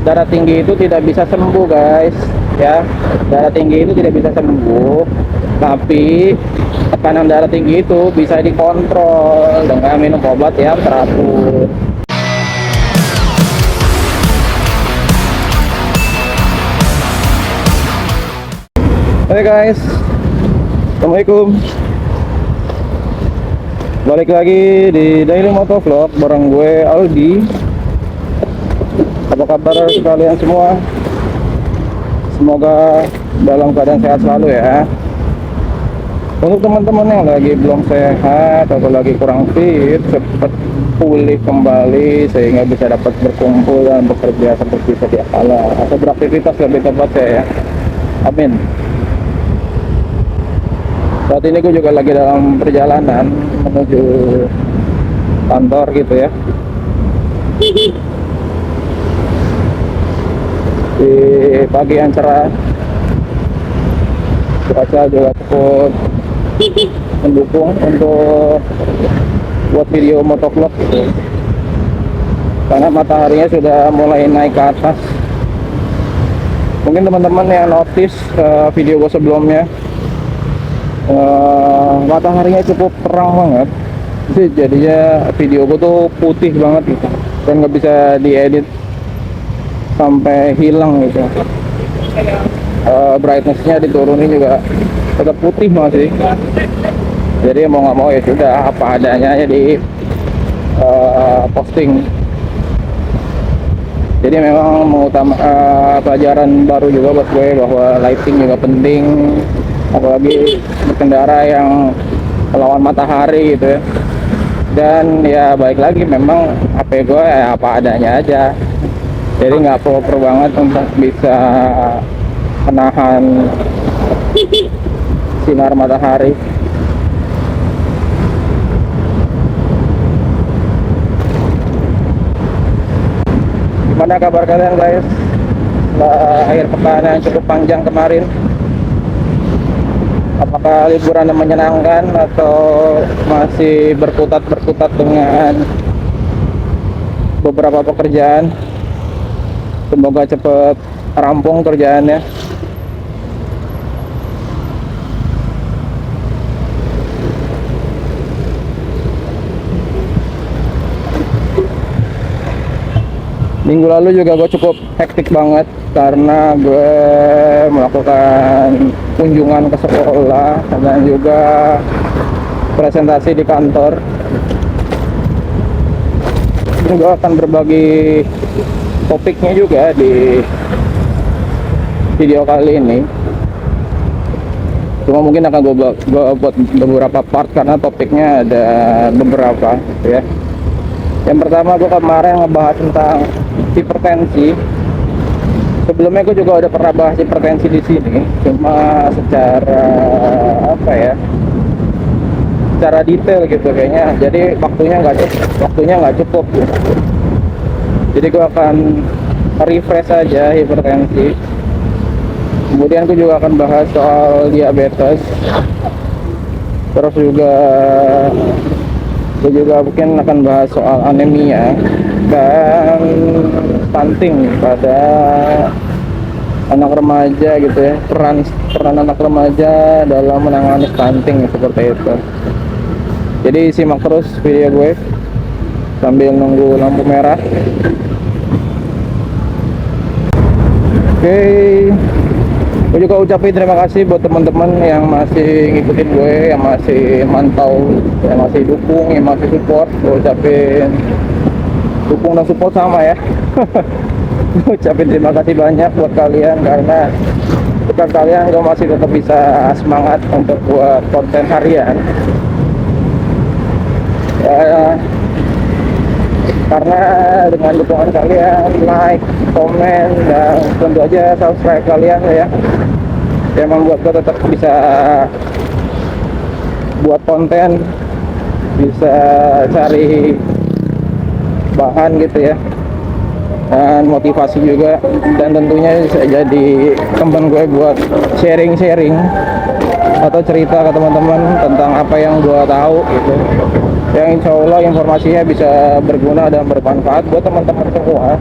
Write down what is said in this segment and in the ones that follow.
darah tinggi itu tidak bisa sembuh guys ya. Darah tinggi itu tidak bisa sembuh, tapi tekanan darah tinggi itu bisa dikontrol dengan minum obat yang teratur. Oke guys, assalamualaikum. Balik lagi di Daily Motovlog bareng gue Aldi. Apa kabar kalian semua? Semoga dalam keadaan sehat selalu ya. Untuk teman-teman yang lagi belum sehat atau lagi kurang fit, cepat pulih kembali sehingga bisa dapat berkumpul dan bekerja seperti sedia kala atau beraktivitas lebih tepatnya ya. Amin. Saat ini gue juga lagi dalam perjalanan menuju kantor gitu ya. Di pagi yang cerah, cuaca juga cukup mendukung untuk buat video motovlog gitu. Karena mataharinya sudah mulai naik ke atas. Mungkin teman-teman yang notice video gue sebelumnya, mataharinya cukup terang banget, jadinya video gue tuh putih banget gitu, dan nggak bisa diedit sampai hilang gitu. Brightnessnya diturunin juga tetap putih masih. Jadi mau nggak mau ya sudah apa adanya aja di posting. Jadi memang pelajaran baru juga buat gue bahwa lighting juga penting, apalagi berkendara yang melawan matahari gitu ya. Dan ya baik lagi memang HP gue ya apa adanya aja, jadi nggak proper banget untuk bisa menahan sinar matahari. Gimana kabar kalian guys setelah akhir pekan yang cukup panjang kemarin? Apakah liburan yang menyenangkan atau masih berkutat dengan beberapa pekerjaan? Semoga cepat rampung kerjaannya. Minggu lalu juga gue cukup hektik banget karena gue melakukan kunjungan ke sekolah dan juga presentasi di kantor. Gue akan berbagi topiknya juga di video kali ini. Cuma mungkin akan gue buat beberapa part karena topiknya ada beberapa ya. Yang pertama, gue kemarin ngebahas tentang hipertensi. Sebelumnya gue juga udah pernah bahas hipertensi di sini, cuma secara apa ya, secara detail gitu kayaknya. Jadi waktunya nggak cukup gitu. Jadi gue akan refresh aja hipertensi. Kemudian gue juga akan bahas soal diabetes. Terus juga gue juga mungkin akan bahas soal anemia dan stunting pada anak remaja gitu ya, peran anak remaja dalam menangani stunting seperti itu. Jadi simak terus video gue sambil nunggu lampu merah. Oke, gue juga ucapin terima kasih buat teman-teman yang masih ngikutin gue, yang masih mantau, yang masih dukung, yang masih support. Gue ucapin dukung dan support sama ya. Gue ucapin terima kasih banyak buat kalian, karena berkat kalian gue masih tetap bisa semangat untuk buat konten harian ya, karena dengan dukungan kalian, like, komen, dan tentu aja subscribe kalian ya, yang membuat gue tetap bisa buat konten, bisa cari bahan gitu ya, dan motivasi juga, dan tentunya bisa jadi teman gue buat sharing-sharing atau cerita ke teman-teman tentang apa yang gue tahu gitu, yang insya Allah informasinya bisa berguna dan bermanfaat buat teman-teman semua.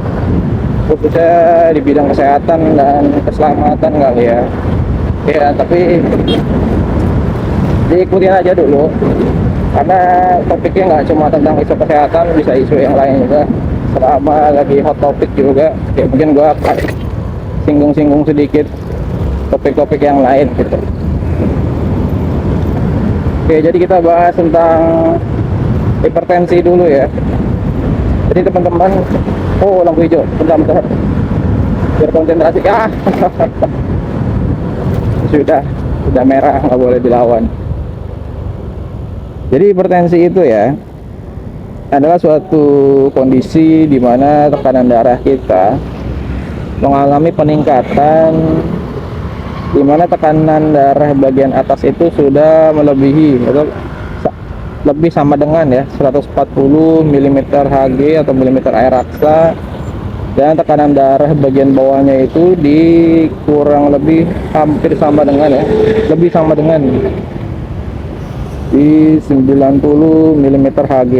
khususnya di bidang kesehatan dan keselamatan kali ya. Ya tapi diikutin aja dulu, karena topiknya nggak cuma tentang isu kesehatan, bisa isu yang lain juga. Selama lagi hot topik juga ya, mungkin gua akan singgung-singgung sedikit topik-topik yang lain gitu. Oke, jadi kita bahas tentang hipertensi dulu ya. Jadi teman-teman, oh lampu hijau, bentar biar konsentrasi. Sudah merah, nggak boleh dilawan. Jadi hipertensi itu ya adalah suatu kondisi di mana tekanan darah kita mengalami peningkatan, di mana tekanan darah bagian atas itu sudah melebihi atau lebih sama dengan ya 140 mm Hg atau mm air raksa, dan tekanan darah bagian bawahnya itu di kurang lebih hampir sama dengan ya, lebih sama dengan di 90 mm Hg.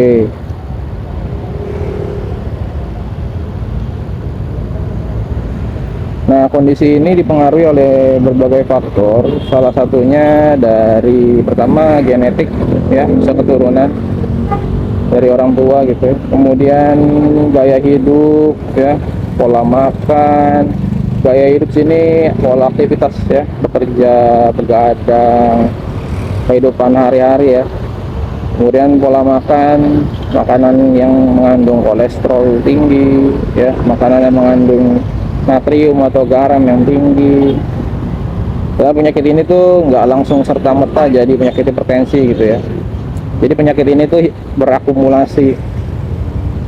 Nah, kondisi ini dipengaruhi oleh berbagai faktor. Salah satunya dari pertama genetik ya, bisa keturunan dari orang tua gitu. Kemudian gaya hidup ya, pola makan. Gaya hidup sini pola aktivitas ya, bekerja, begadang, kehidupan hari-hari ya. Kemudian pola makan, makanan yang mengandung kolesterol tinggi ya, makanan yang mengandung natrium atau garam yang tinggi. Dan penyakit ini tuh nggak langsung serta-merta jadi penyakit hipertensi gitu ya. Jadi penyakit ini tuh berakumulasi.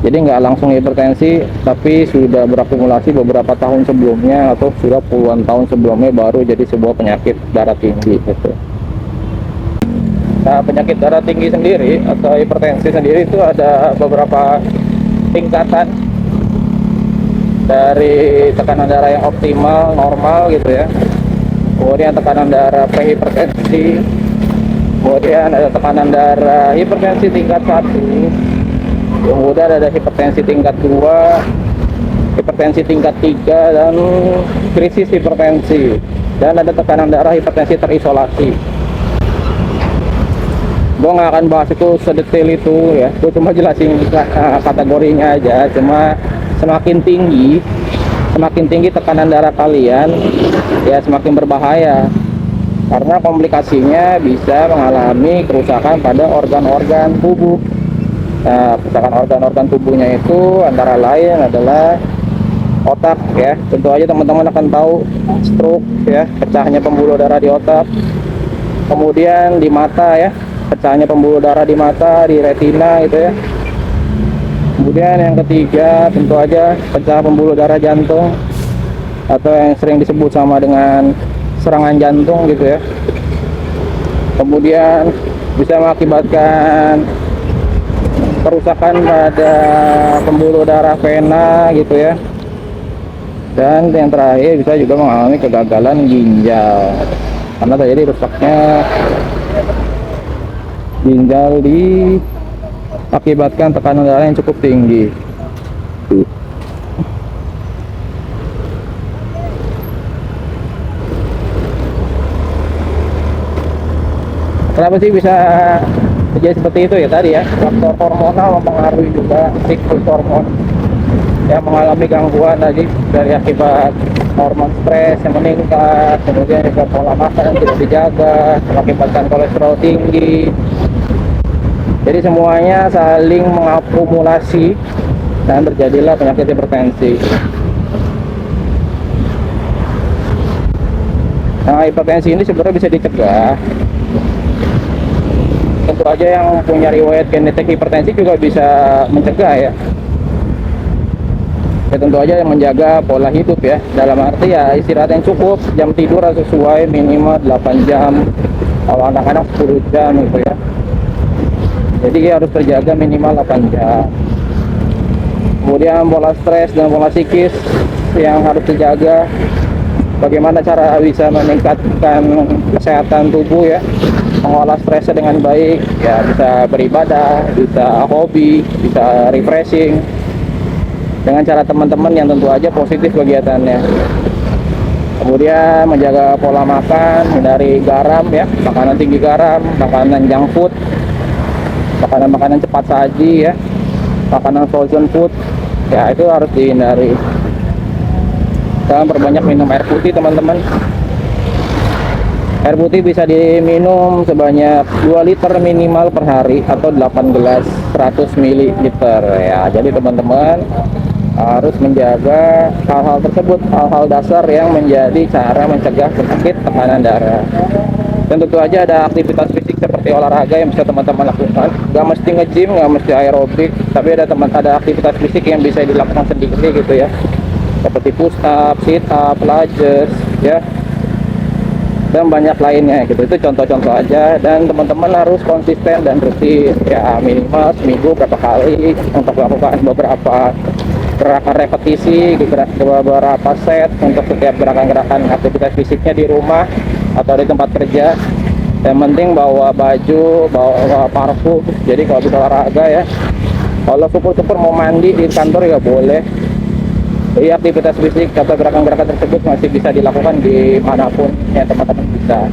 Jadi nggak langsung hipertensi, tapi sudah berakumulasi beberapa tahun sebelumnya atau sudah puluhan tahun sebelumnya baru jadi sebuah penyakit darah tinggi gitu. Nah, penyakit darah tinggi sendiri atau hipertensi sendiri itu ada beberapa tingkatan, dari tekanan darah yang optimal, normal gitu ya. Kemudian tekanan darah prehipertensi. Kemudian ada tekanan darah hipertensi tingkat 1. Kemudian ada hipertensi tingkat 2, hipertensi tingkat 3, dan krisis hipertensi. Dan ada tekanan darah hipertensi terisolasi. Gue nggak akan bahas itu sedetail itu ya. Gue cuma jelasin kategorinya aja. Cuma semakin tinggi tekanan darah kalian ya, semakin berbahaya, karena komplikasinya bisa mengalami kerusakan pada organ-organ tubuh. Nah, kerusakan organ-organ tubuhnya itu antara lain adalah otak ya. Tentu aja teman-teman akan tahu stroke ya, pecahnya pembuluh darah di otak. Kemudian di mata ya, pecahnya pembuluh darah di mata, di retina gitu ya. Kemudian yang ketiga tentu aja pecah pembuluh darah jantung, atau yang sering disebut sama dengan serangan jantung gitu ya. Kemudian bisa mengakibatkan kerusakan pada pembuluh darah vena gitu ya. Dan yang terakhir bisa juga mengalami kegagalan ginjal, karena terjadi rusaknya ginjal di akibatkan tekanan darah yang cukup tinggi. Kenapa sih bisa terjadi seperti itu ya? Tadi ya, faktor hormonal mempengaruhi juga, siklus hormon yang mengalami gangguan tadi dari akibat hormon stres yang meningkat, kemudian juga pola makan yang tidak dijaga mengakibatkan kolesterol tinggi. Jadi semuanya saling mengakumulasi dan terjadilah penyakit hipertensi. Nah, hipertensi ini sebenarnya bisa dicegah. Tentu aja yang punya riwayat genetik hipertensi juga bisa mencegah ya. Ya tentu aja yang menjaga pola hidup ya. Dalam arti ya istirahat yang cukup, jam tidur harus sesuai minimal 8 jam. Kalau anak-anak 10 jam gitu ya. Jadi harus terjaga minimal 8 jam. Kemudian pola stres dan pola psikis yang harus dijaga. Bagaimana cara bisa meningkatkan kesehatan tubuh ya, mengolah stresnya dengan baik ya, bisa beribadah, bisa hobi, bisa refreshing. dengan cara teman-teman yang tentu aja positif kegiatannya. Kemudian menjaga pola makan, hindari garam ya, makanan tinggi garam, makanan junk food, makanan-makanan cepat saji ya, makanan frozen food ya, itu harus dihindari. Dan perbanyak minum air putih teman-teman. Air putih bisa diminum sebanyak 2 liter minimal per hari atau 8 gelas 100 ml ya. Jadi teman-teman harus menjaga hal-hal tersebut, hal-hal dasar yang menjadi cara mencegah penyakit tekanan darah. Dan tentu aja ada aktivitas fisik seperti olahraga yang bisa teman-teman lakukan. Gak mesti nge-gym, gak mesti aerobik, tapi ada aktivitas fisik yang bisa dilakukan sendiri gitu ya, seperti push up, sit up, lunges ya, dan banyak lainnya gitu. Itu contoh-contoh aja, dan teman-teman harus konsisten dan rutin ya, minimal seminggu berapa kali untuk melakukan beberapa gerakan repetisi, beberapa set untuk setiap gerakan-gerakan aktivitas fisiknya di rumah atau di tempat kerja. Yang penting bawa baju, bawa parfum, jadi kalau bisa olahraga ya. Kalau syukur-syukur mau mandi di kantor ya boleh. Jadi aktivitas fisik atau gerakan-gerakan tersebut masih bisa dilakukan di manapun ya teman-teman bisa.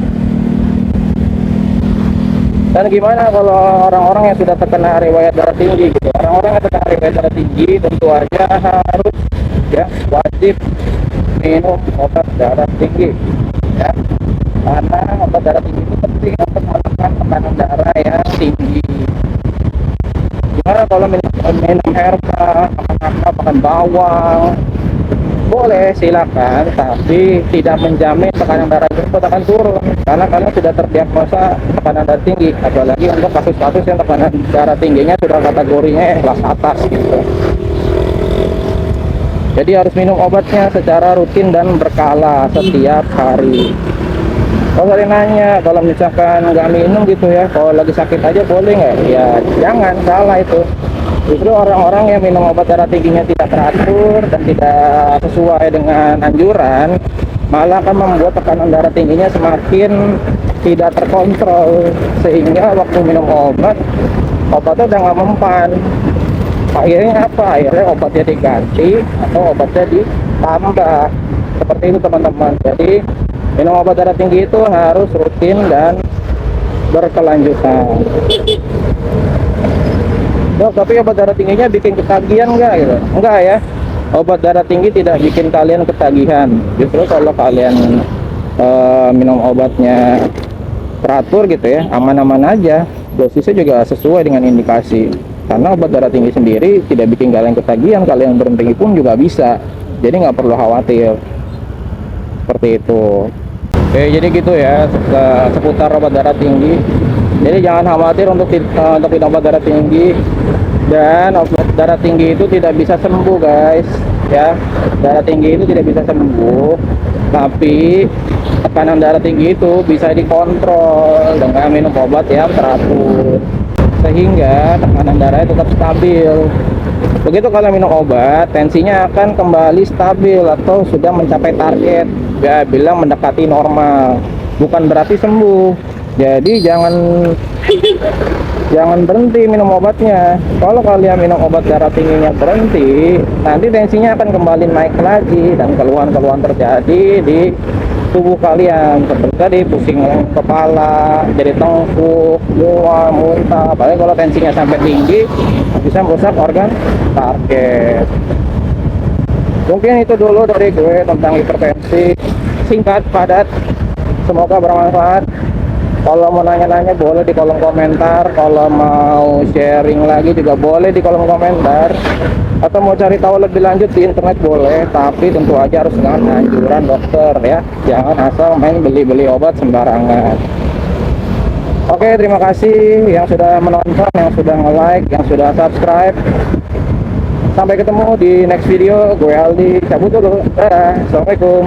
Dan gimana kalau orang-orang yang sudah terkena riwayat darah tinggi gitu? Orang-orang yang terkena riwayat darah tinggi tentu aja harus ya wajib minum obat darah tinggi ya, karena obat darah tinggi itu penting untuk menekan tekanan darah yang tinggi. Gimana kalau minum herba, makan bawang? Boleh, silakan, tapi tidak menjamin tekanan darah tersebut akan turun karena kalian sudah terdiagnosa tekanan darah tinggi, apalagi untuk kasus-kasus yang tekanan darah tingginya sudah kategorinya kelas atas gitu. Jadi harus minum obatnya secara rutin dan berkala setiap hari. Kalau kalian nanya, kalau misalkan nggak minum gitu ya, kalau lagi sakit aja boleh nggak? Ya jangan, salah itu. Justru orang-orang yang minum obat darah tingginya tidak teratur dan tidak sesuai dengan anjuran, malah akan membuat tekanan darah tingginya semakin tidak terkontrol, sehingga waktu minum obatnya udah nggak mempan. Akhirnya apa? Akhirnya obatnya diganti atau obatnya ditambah. Seperti itu teman-teman. Jadi minum obat darah tinggi itu harus rutin dan berkelanjutan. Dok, tapi obat darah tingginya bikin ketagihan nggak gitu? Enggak ya, obat darah tinggi tidak bikin kalian ketagihan. Justru kalau kalian minum obatnya teratur gitu ya, aman-aman aja, dosisnya juga sesuai dengan indikasi. Karena obat darah tinggi sendiri tidak bikin kalian ketagihan, kalian berhenti pun juga bisa. Jadi nggak perlu khawatir. Seperti itu. Oke, jadi gitu ya seputar obat darah tinggi. Jadi jangan khawatir untuk minum obat darah tinggi. Dan obat darah tinggi itu tidak bisa sembuh guys ya. Darah tinggi itu tidak bisa sembuh, tapi tekanan darah tinggi itu bisa dikontrol dengan minum obat yang teratur, sehingga tekanan darahnya tetap stabil. Begitu kalau minum obat, tensinya akan kembali stabil atau sudah mencapai target ya, bilang mendekati normal, bukan berarti sembuh. Jadi jangan berhenti minum obatnya. Kalau kalian minum obat darah tingginya berhenti, nanti tensinya akan kembali naik lagi dan keluhan-keluhan terjadi di tubuh kalian, seperti tadi pusing kepala, jadi tengkuk, mual, muntah. Apalagi kalau tensinya sampai tinggi, bisa merusak organ target. Mungkin itu dulu dari gue tentang hipertensi, singkat, padat, semoga bermanfaat. Kalau mau nanya-nanya boleh di kolom komentar, kalau mau sharing lagi juga boleh di kolom komentar, atau mau cari tahu lebih lanjut di internet boleh, tapi tentu aja harus dengan anjuran dokter ya, jangan asal main beli-beli obat sembarangan. Oke, terima kasih yang sudah menonton, yang sudah nge-like, yang sudah subscribe. Sampai ketemu di next video. Gue Aldi, cabut dulu. Dadah, assalamualaikum.